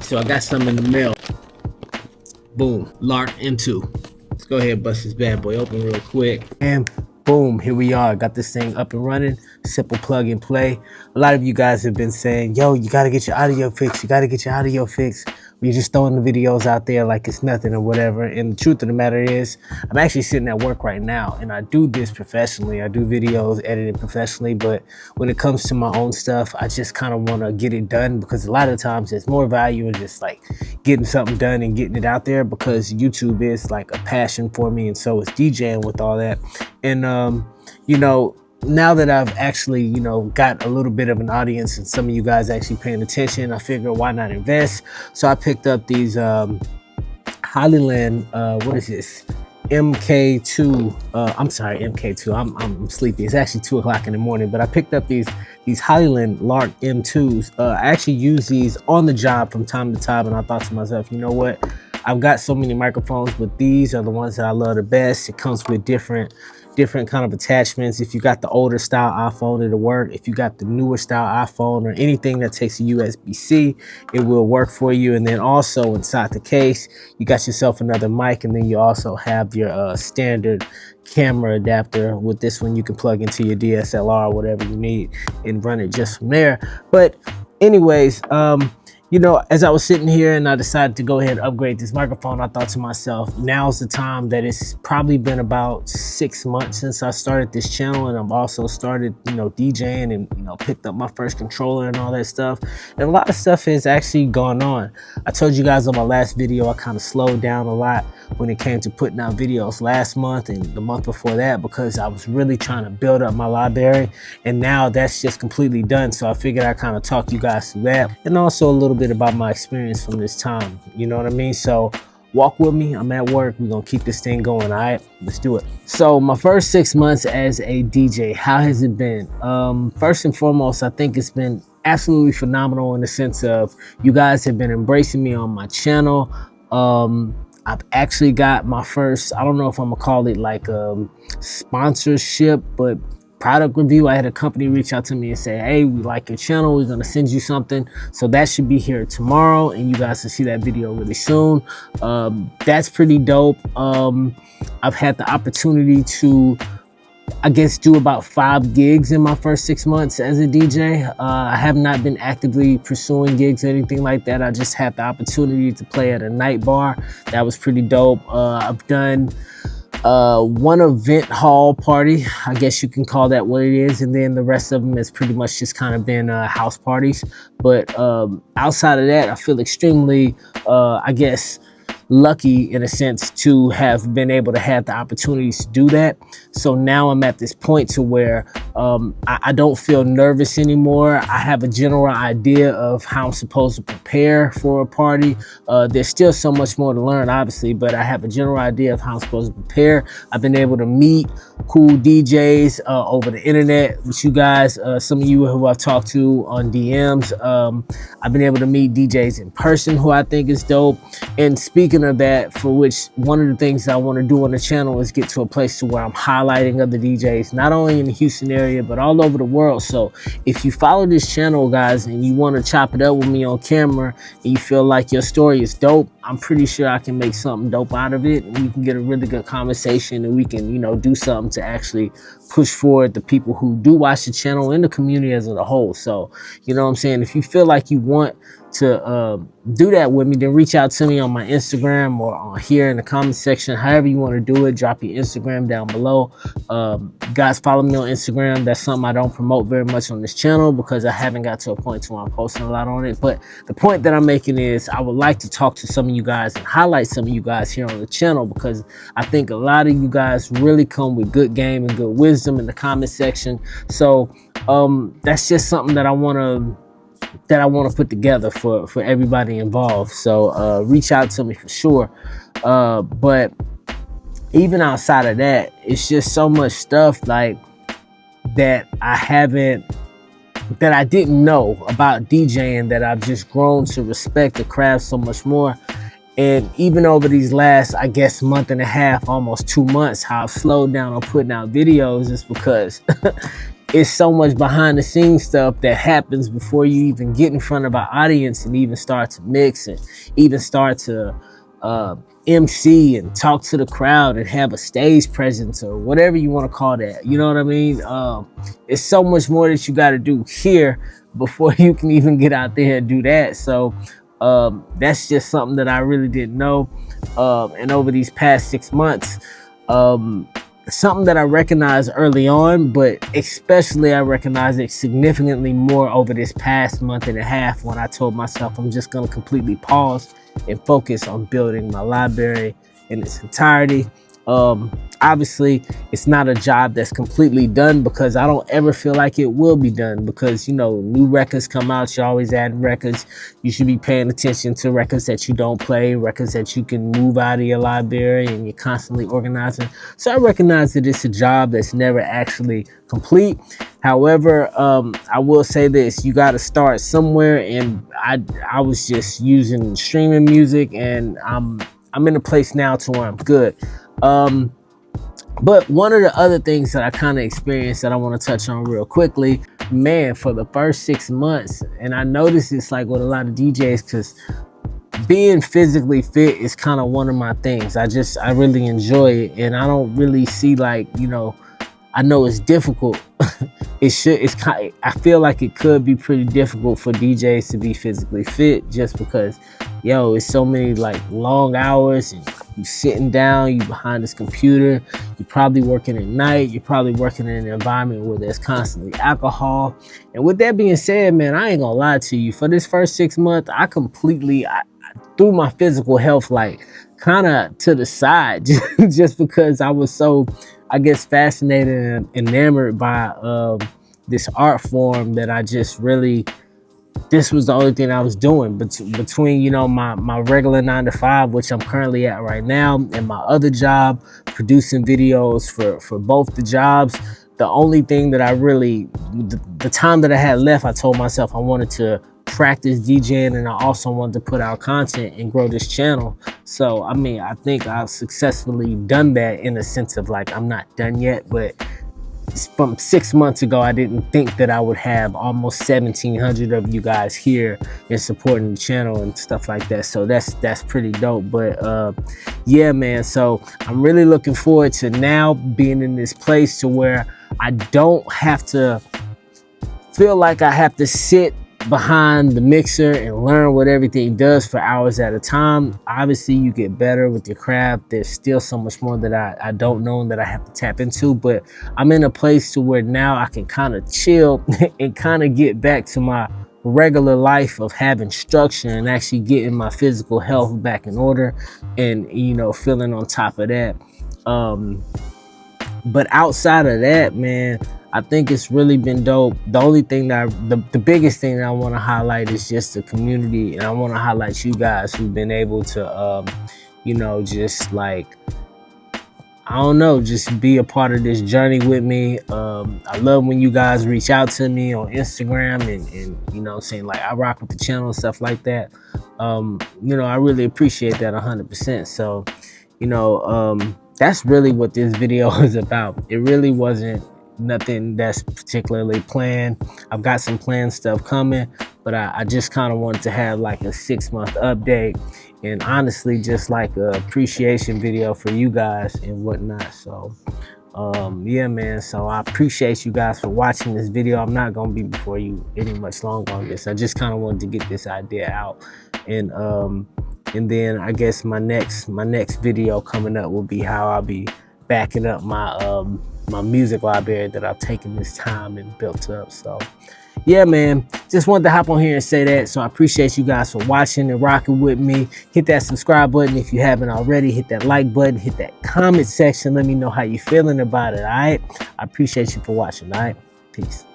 So I got some in the mail. Boom, Lark M2. Let's go ahead and bust this bad boy open real quick. And boom, here we are. Got this thing up and running. Simple plug and play. A lot of you guys have been saying, yo, you gotta get your audio fixed. You gotta get your audio fixed. You're just throwing the videos out there like it's nothing or whatever. And the truth of the matter is, I'm actually sitting at work right now and I do this professionally. I do videos edited professionally, but when it comes to my own stuff, I just kind of want to get it done because a lot of times there's more value in just like getting something done and getting it out there, because YouTube is like a passion for me, and so is DJing with all that. And you know, now that I've actually, you know, got a little bit of an audience and some of you guys actually paying attention, I figured why not invest? So I picked up these Hollyland, what is this? MK2, I'm sorry, MK2, I'm sleepy. It's actually 2 o'clock in the morning, but I picked up these Hollyland Lark M2s. I actually use these on the job from time to time, and I thought to myself, you know what? I've got so many microphones, but these are the ones that I love the best. It comes with different kind of attachments. If you got the older style iPhone, it'll work. If you got the newer style iPhone or anything that takes a USB-C, it will work for you. And then also inside the case, you got yourself another mic, and then you also have your standard camera adapter. With this one, you can plug into your DSLR or whatever you need and run it just from there. But anyways, you know, as I was sitting here and I decided to go ahead and upgrade this microphone, I thought to myself, now's the time. That it's probably been about 6 months since I started this channel, and I've also started, you know, DJing and, you know, picked up my first controller and all that stuff. And a lot of stuff has actually gone on. I told you guys on my last video, I kind of slowed down a lot when it came to putting out videos last month and the month before that, because I was really trying to build up my library, and now that's just completely done. So I figured I'd kind of talk you guys through that, and also a little bit about my experience from this time, you know what I mean? So walk with me. I'm at work. We're gonna keep this thing going. All right, let's do it. So my first 6 months as a DJ, how has it been? First and foremost, I think it's been absolutely phenomenal in the sense of you guys have been embracing me on my channel. I've actually got my first, I don't know if I'm gonna call it like sponsorship, but product review. I had a company reach out to me and say, hey, we like your channel, we're gonna send you something. So that should be here tomorrow, and you guys will see that video really soon. That's pretty dope. I've had the opportunity to, I guess, do about 5 gigs in my first 6 months as a DJ. I have not been actively pursuing gigs or anything like that. I just had the opportunity to play at a night bar. That was pretty dope. I've done one event hall party, I guess you can call that what it is, and then the rest of them has pretty much just kind of been house parties. But outside of that, I feel extremely, I guess, lucky in a sense to have been able to have the opportunities to do that. So now I'm at this point to where I don't feel nervous anymore. I have a general idea of how I'm supposed to prepare for a party. There's still so much more to learn, obviously, but I have a general idea of how I'm supposed to prepare. I've been able to meet cool DJs over the internet with you guys. Some of you who I've talked to on DMs. I've been able to meet DJs in person who I think is dope. And speaking of that, for which one of the things I want to do on the channel is get to a place to where I'm highlighting other DJs, not only in the Houston area, but all over the world. So if you follow this channel, guys, and you want to chop it up with me on camera, and you feel like your story is dope, I'm pretty sure I can make something dope out of it, and we can get a really good conversation, and we can, you know, do something to actually push forward the people who do watch the channel and the community as a whole. So, you know what I'm saying? If you feel like you want to do that with me, then reach out to me on my Instagram or on here in the comment section. However you want to do it, drop your Instagram down below. Guys, follow me on Instagram. That's something I don't promote very much on this channel because I haven't got to a point to where I'm posting a lot on it. But the point that I'm making is I would like to talk to some of you guys and highlight some of you guys here on the channel, because I think a lot of you guys really come with good game and good wisdom in the comment section. So that's just something that I want to put together for everybody involved. So reach out to me for sure. But even outside of that, it's just so much stuff like that I didn't know about DJing, that I've just grown to respect the craft so much more. And even over these last, I guess, month and a half, almost 2 months, how I've slowed down on putting out videos is because it's so much behind the scenes stuff that happens before you even get in front of our audience and even start to mix and even start to MC and talk to the crowd and have a stage presence or whatever you want to call that. You know what I mean? It's so much more that you got to do here before you can even get out there and do that. So that's just something that I really didn't know. And over these past 6 months, something that I recognized early on, but especially I recognized it significantly more over this past month and a half when I told myself I'm just going to completely pause and focus on building my library in its entirety. Obviously, it's not a job that's completely done because I don't ever feel like it will be done because, you know, new records come out. You're always adding records. You should be paying attention to records that you don't play, records that you can move out of your library, and you're constantly organizing. So I recognize that it's a job that's never actually complete. However, I will say this, you got to start somewhere, and I was just using streaming music, and I'm in a place now to where I'm good. But one of the other things that I kind of experienced that I want to touch on real quickly, man, for the first 6 months, and I noticed it's like with a lot of DJs, because being physically fit is kind of one of my things. I really enjoy it, and I don't really see, like, you know, I know it's difficult. I feel like it could be pretty difficult for DJs to be physically fit just because, yo, it's so many like long hours and you sitting down, you behind this computer, you're probably working at night, you're probably working in an environment where there's constantly alcohol. And with that being said, man, I ain't gonna lie to you. For this first 6 months, I threw my physical health like kind of to the side just because I was so, I guess, fascinated and enamored by this art form that I just really, this was the only thing I was doing between, you know, my regular 9-to-5, which I'm currently at right now, and my other job, producing videos for both the jobs. The only thing that I really, the time that I had left, I told myself I wanted to practice DJing, and I also wanted to put out content and grow this channel. So, I mean, I think I've successfully done that in a sense of like, I'm not done yet, but from 6 months ago, I didn't think that I would have almost 1,700 of you guys here and supporting the channel and stuff like that. So that's pretty dope. But yeah, man, so I'm really looking forward to now being in this place to where I don't have to feel like I have to sit behind the mixer and learn what everything does for hours at a time. Obviously, you get better with your craft. There's still so much more that I don't know and that I have to tap into, but I'm in a place to where now I can kind of chill and kind of get back to my regular life of having structure and actually getting my physical health back in order and, you know, feeling on top of that. But outside of that, man, I think it's really been dope. The only thing that the biggest thing that I want to highlight is just the community, and I want to highlight you guys who've been able to, you know, just like, I don't know, just be a part of this journey with me. I love when you guys reach out to me on Instagram and you know, saying like I rock with the channel and stuff like that. You know, I really appreciate that 100%. So, you know, that's really what this video is about. It really wasn't nothing that's particularly planned. I've got some planned stuff coming, but I just kind of wanted to have like a 6-month update and honestly just like a appreciation video for you guys and whatnot. So yeah, man, so I appreciate you guys for watching this video. I'm not gonna be before you any much longer on this. I just kind of wanted to get this idea out, and then I guess my next video coming up will be how I'll be backing up my music library that I've taken this time and built up. So yeah, man, just wanted to hop on here and say that. So I appreciate you guys for watching and rocking with me. Hit that subscribe button if you haven't already. Hit that like button. Hit that comment section. Let me know how you feeling about it. All right, I appreciate you for watching. All right, peace.